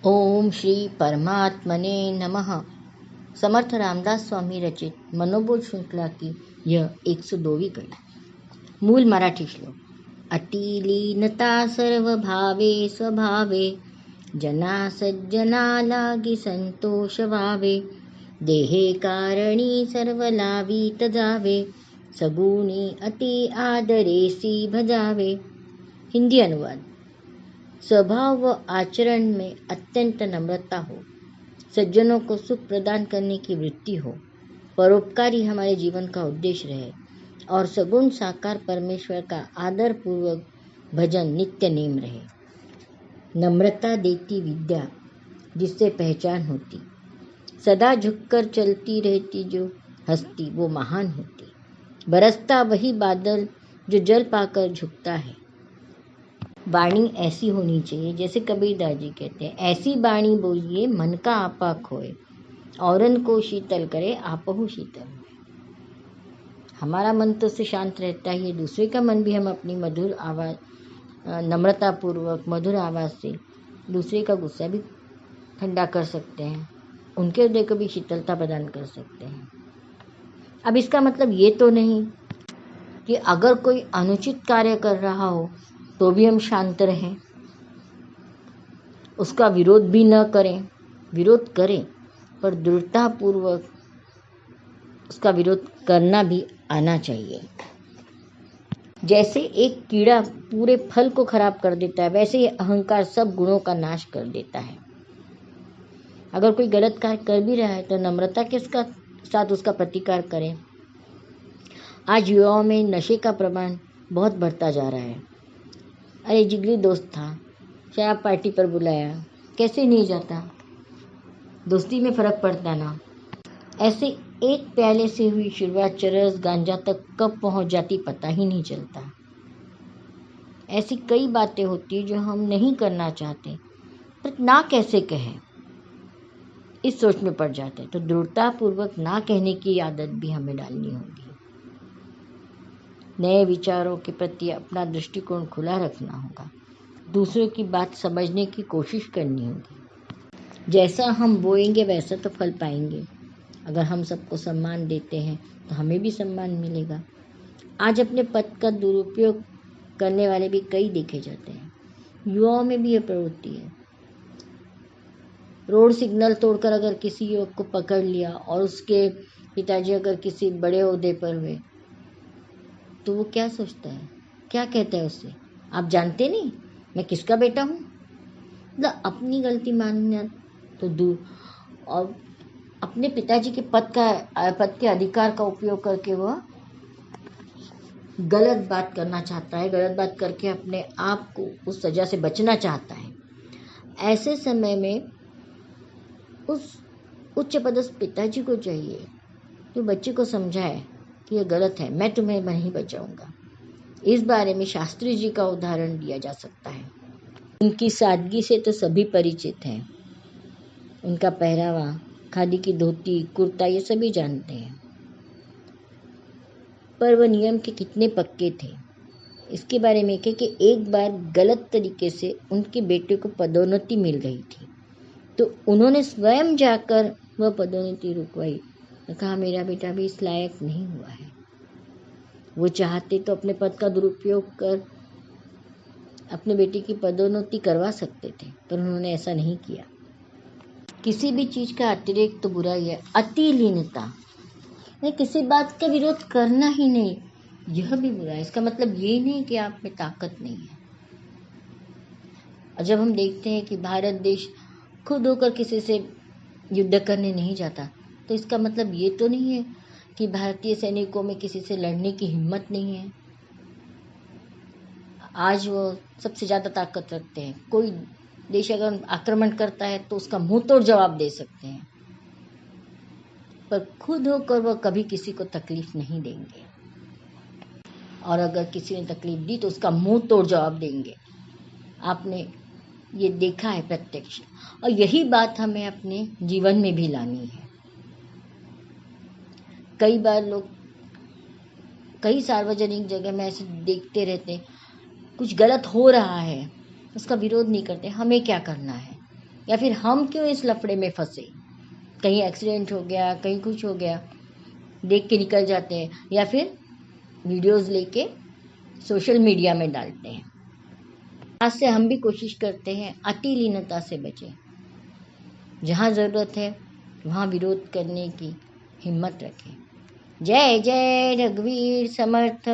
ओम श्री परमात्मने नमः। समर्थ रामदास स्वामी रचित मनोबोध श्रृंखला की यह 102वीं कड़ी। मूल मराठी श्लोक। अतिलीनता सर्व भावे स्वभावे, जना सज्जना लागी संतोष व्हावे, देहे कारणी सर्व लावीत जावे, सगुणी अति आदरेसी भजावे। हिंदी अनुवाद। स्वभाव व आचरण में अत्यंत नम्रता हो, सज्जनों को सुख प्रदान करने की वृत्ति हो, परोपकारी हमारे जीवन का उद्देश्य रहे और सगुण साकार परमेश्वर का आदर पूर्वक भजन नित्य नेम रहे। नम्रता देती विद्या, जिससे पहचान होती, सदा झुककर चलती रहती जो हस्ती वो महान होती। बरसता वही बादल जो जल पाकर झुकता है। वाणी ऐसी होनी चाहिए, जैसे कबीरदास जी कहते हैं, ऐसी वाणी बोलिए मन का आपा खोए, औरन को शीतल करे आपहु शीतल हुए। हमारा मन तो से शांत रहता है, दूसरे का मन भी हम अपनी मधुर आवाज़, नम्रता पूर्वक मधुर आवाज़ से दूसरे का गुस्सा भी ठंडा कर सकते हैं, उनके हृदय को भी शीतलता प्रदान कर सकते हैं। अब इसका मतलब ये तो नहीं कि अगर कोई अनुचित कार्य कर रहा हो तो भी हम शांत रहें, उसका विरोध भी न करें। विरोध करें, पर दृढ़तापूर्वक उसका विरोध करना भी आना चाहिए। जैसे एक कीड़ा पूरे फल को खराब कर देता है, वैसे ही अहंकार सब गुणों का नाश कर देता है। अगर कोई गलत कार्य कर भी रहा है तो नम्रता के साथ उसका प्रतिकार करें। आज युवाओं में नशे का प्रमाण बहुत बढ़ता जा रहा है। अरे जिगरी दोस्त था, शराब पार्टी पर बुलाया, कैसे नहीं जाता, दोस्ती में फ़र्क पड़ता ना। ऐसे एक प्याले से हुई शुरुआत चरस गांजा तक कब पहुंच जाती पता ही नहीं चलता। ऐसी कई बातें होती जो हम नहीं करना चाहते, पर ना कैसे कहें, इस सोच में पड़ जाते। तो दृढ़तापूर्वक ना कहने की आदत भी हमें डालनी होगी। नए विचारों के प्रति अपना दृष्टिकोण खुला रखना होगा, दूसरों की बात समझने की कोशिश करनी होगी। जैसा हम बोएंगे वैसा तो फल पाएंगे। अगर हम सबको सम्मान देते हैं तो हमें भी सम्मान मिलेगा। आज अपने पद का दुरुपयोग करने वाले भी कई देखे जाते हैं। युवाओं में भी यह प्रवृत्ति है। रोड सिग्नल तोड़कर अगर किसी युवक को पकड़ लिया और उसके पिताजी अगर किसी बड़े ओहदे पर हुए तो वो क्या सोचता है, क्या कहता है उससे, आप जानते नहीं मैं किसका बेटा हूँ। मतलब अपनी गलती मानना तो दूर, और अपने पिताजी के पद के अधिकार का उपयोग करके वह गलत बात करना चाहता है, गलत बात करके अपने आप को उस सजा से बचना चाहता है। ऐसे समय में उस उच्च पदस्थ पिताजी को चाहिए कि बच्चे को समझाए कि यह गलत है, मैं तुम्हें नहीं बचाऊंगा। इस बारे में शास्त्री जी का उदाहरण दिया जा सकता है। उनकी सादगी से तो सभी परिचित हैं। उनका पहरावा, खादी की धोती, कुर्ता, ये सभी जानते हैं। पर वह नियम के कितने पक्के थे, इसके बारे में कि एक बार गलत तरीके से उनके बेटे को पदोन्नति मिल गई थी, तो उन्होंने स्वयं जाकर वह पदोन्नति रुकवाई। कहा मेरा बेटा भी इस लायक नहीं हुआ है। वो चाहते तो अपने पद का दुरुपयोग कर अपने बेटे की पदोन्नति करवा सकते थे, पर उन्होंने ऐसा नहीं किया। किसी भी चीज़ का अतिरेक तो बुरा ही है। अतिलीनता, नहीं किसी बात का विरोध करना ही नहीं, यह भी बुरा है। इसका मतलब ये नहीं कि आप में ताकत नहीं है। और जब हम देखते हैं कि भारत देश खुद होकर किसी से युद्ध करने नहीं जाता, तो इसका मतलब ये तो नहीं है कि भारतीय सैनिकों में किसी से लड़ने की हिम्मत नहीं है। आज वो सबसे ज़्यादा ताकत रखते हैं। कोई देश अगर आक्रमण करता है तो उसका मुंह तोड़ जवाब दे सकते हैं, पर खुद होकर वह कभी किसी को तकलीफ नहीं देंगे, और अगर किसी ने तकलीफ दी तो उसका मुंह तोड़ जवाब देंगे। आपने ये देखा है प्रत्यक्ष, और यही बात हमें अपने जीवन में भी लानी है। कई बार लोग कई सार्वजनिक जगह में ऐसे देखते रहते हैं, कुछ गलत हो रहा है, उसका विरोध नहीं करते, हमें क्या करना है, या फिर हम क्यों इस लफड़े में फंसे, कहीं एक्सीडेंट हो गया, कहीं कुछ हो गया, देख के निकल जाते हैं या फिर वीडियोस लेके सोशल मीडिया में डालते हैं। आज से हम भी कोशिश करते हैं अति लीनता से बचें। जहाँ ज़रूरत है वहाँ विरोध करने की हिम्मत रखें। जय जय रघुवीर समर्थ।